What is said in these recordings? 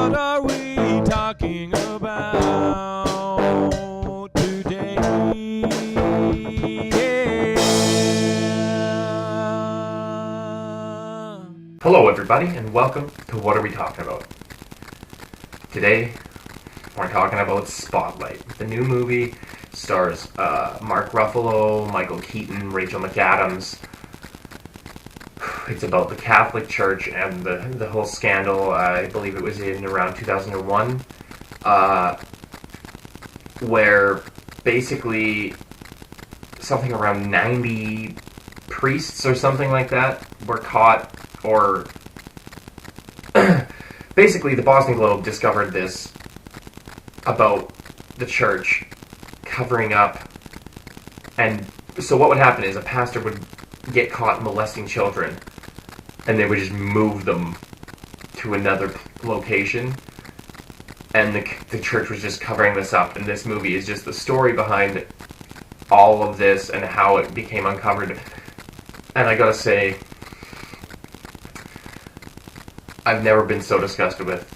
What are we talking about today? Hello everybody and welcome to What Are We Talking About? Today we're talking about Spotlight. The new movie stars Mark Ruffalo, Michael Keaton, Rachel McAdams. It's about the Catholic Church and the whole scandal. I believe it was in around 2001, where basically something around 90 priests or something like that were caught, or basically the Boston Globe discovered this about the church covering up. And so what would happen is a pastor would get caught molesting children, and they would just move them to another location, and the church was just covering this up. And this movie is just the story behind all of this and how it became uncovered. And I gotta say, I've never been so disgusted with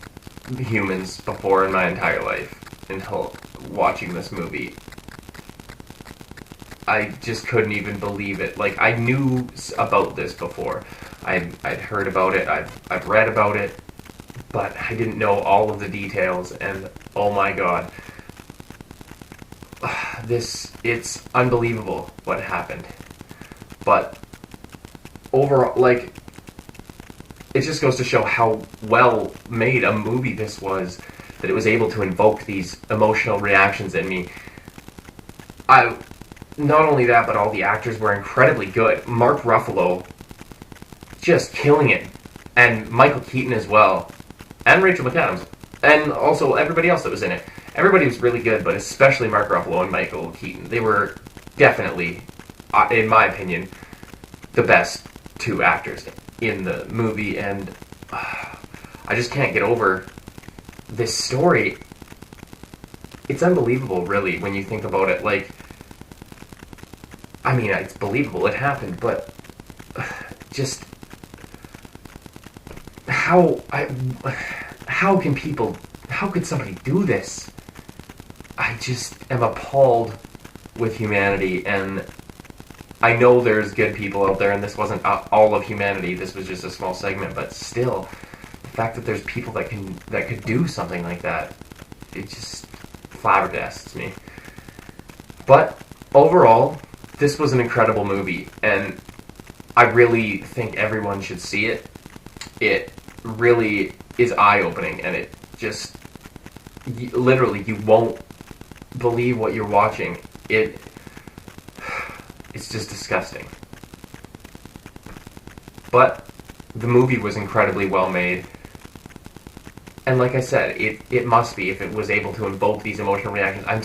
humans before in my entire life until watching this movie. I just couldn't even believe it. Like, I knew about this before. I'd heard about it, I've read about it, but I didn't know all of the details, and oh my god. It's unbelievable what happened. But overall, like, it just goes to show how well made a movie this was, that it was able to invoke these emotional reactions in me. Not only that, but all the actors were incredibly good. Mark Ruffalo, just killing it. And Michael Keaton as well. And Rachel McAdams. And also everybody else that was in it. Everybody was really good, but especially Mark Ruffalo and Michael Keaton. They were definitely, in my opinion, the best two actors in the movie. And I just can't get over this story. It's unbelievable, really, when you think about it. Like, I mean, it's believable, it happened, but just how could somebody do this? I just am appalled with humanity, and I know there's good people out there, and this wasn't all of humanity, this was just a small segment, but still, the fact that there's people that could do something like that, it just flabbergasts me. But overall, this was an incredible movie, and I really think everyone should see it. It really is eye-opening, and it just, literally, you won't believe what you're watching. It's just disgusting. But the movie was incredibly well made, and like I said, it must be, if it was able to invoke these emotional reactions. I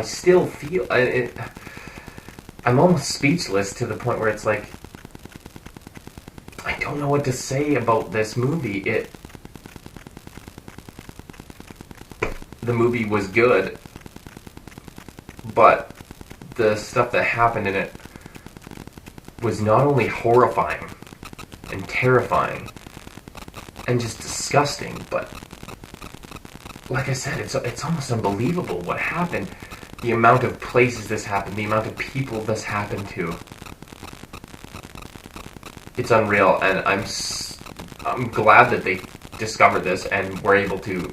still feel I'm almost speechless, to the point where it's like, I don't know what to say about this movie. The movie was good, but the stuff that happened in it was not only horrifying and terrifying and just disgusting, but like I said, it's almost unbelievable what happened. The amount of places this happened, the amount of people this happened to. It's unreal, and I'm glad that they discovered this and were able to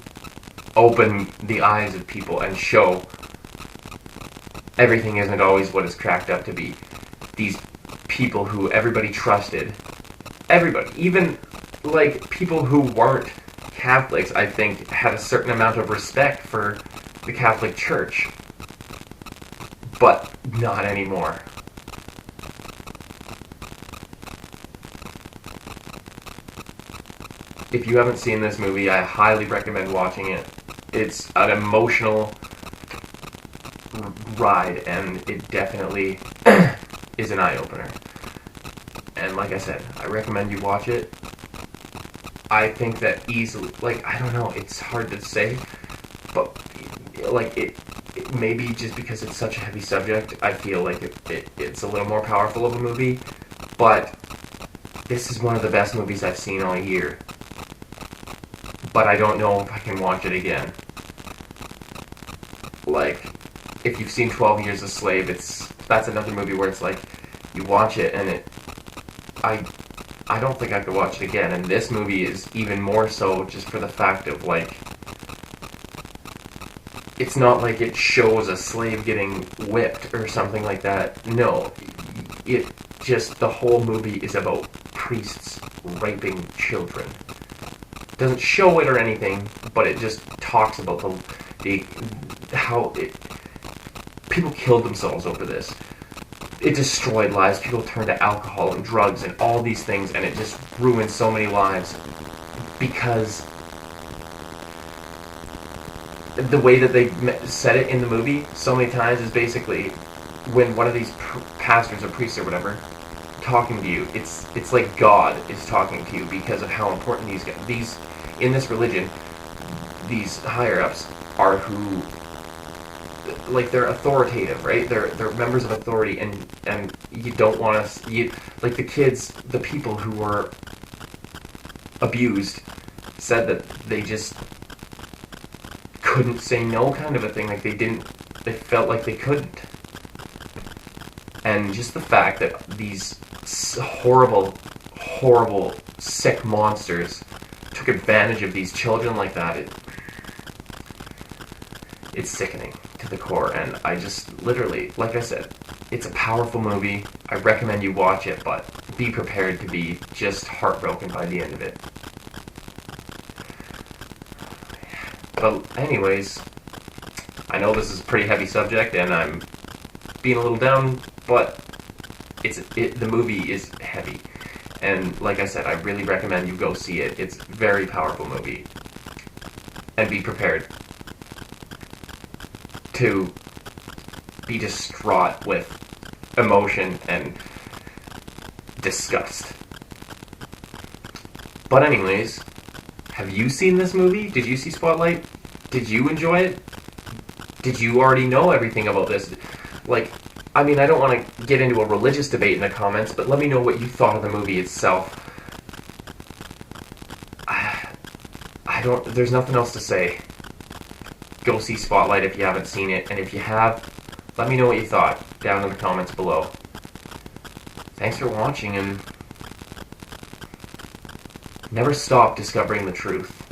open the eyes of people and show everything isn't always what it's cracked up to be. These people who everybody trusted, everybody, even like people who weren't Catholics, I think, had a certain amount of respect for the Catholic Church. But not anymore. If you haven't seen this movie, I highly recommend watching it. It's an emotional ride, and it definitely is an eye-opener. And like I said, I recommend you watch it. I think that easily, like, I don't know, it's hard to say, but like, it maybe just because it's such a heavy subject, I feel like it's a little more powerful of a movie, but this is one of the best movies I've seen all year. but I don't know if I can watch it again. Like, if you've seen 12 Years a Slave, that's another movie where it's like, you watch it and I don't think I could watch it again. And this movie is even more so, just for the fact of, like, it's not like it shows a slave getting whipped or something like that. No, it just, the whole movie is about priests raping children. It doesn't show it or anything, but it just talks about how people killed themselves over this. It destroyed lives. People turned to alcohol and drugs and all these things, and it just ruined so many lives because the way that they said it in the movie so many times is basically when one of these pastors or priests or whatever talking to you, it's like God is talking to you because of how important these in this religion, these higher ups are who, like, they're authoritative, right? They're members of authority, and you don't want to, like, the kids, the people who were abused said that they just couldn't say no, kind of a thing. Like, they felt like they couldn't. And just the fact that these horrible, horrible, sick monsters took advantage of these children like that, it's sickening to the core. And I just, literally, like I said, it's a powerful movie. I recommend you watch it, but be prepared to be just heartbroken by the end of it. But anyways, I know this is a pretty heavy subject, and I'm being a little down, but the movie is heavy. And like I said, I really recommend you go see it. It's a very powerful movie. And be prepared to be distraught with emotion and disgust. But anyways, have you seen this movie? Did you see Spotlight? Did you enjoy it? Did you already know everything about this? Like, I mean, I don't want to get into a religious debate in the comments, but let me know what you thought of the movie itself. There's nothing else to say. Go see Spotlight if you haven't seen it, and if you have, let me know what you thought down in the comments below. Thanks for watching, and never stop discovering the truth.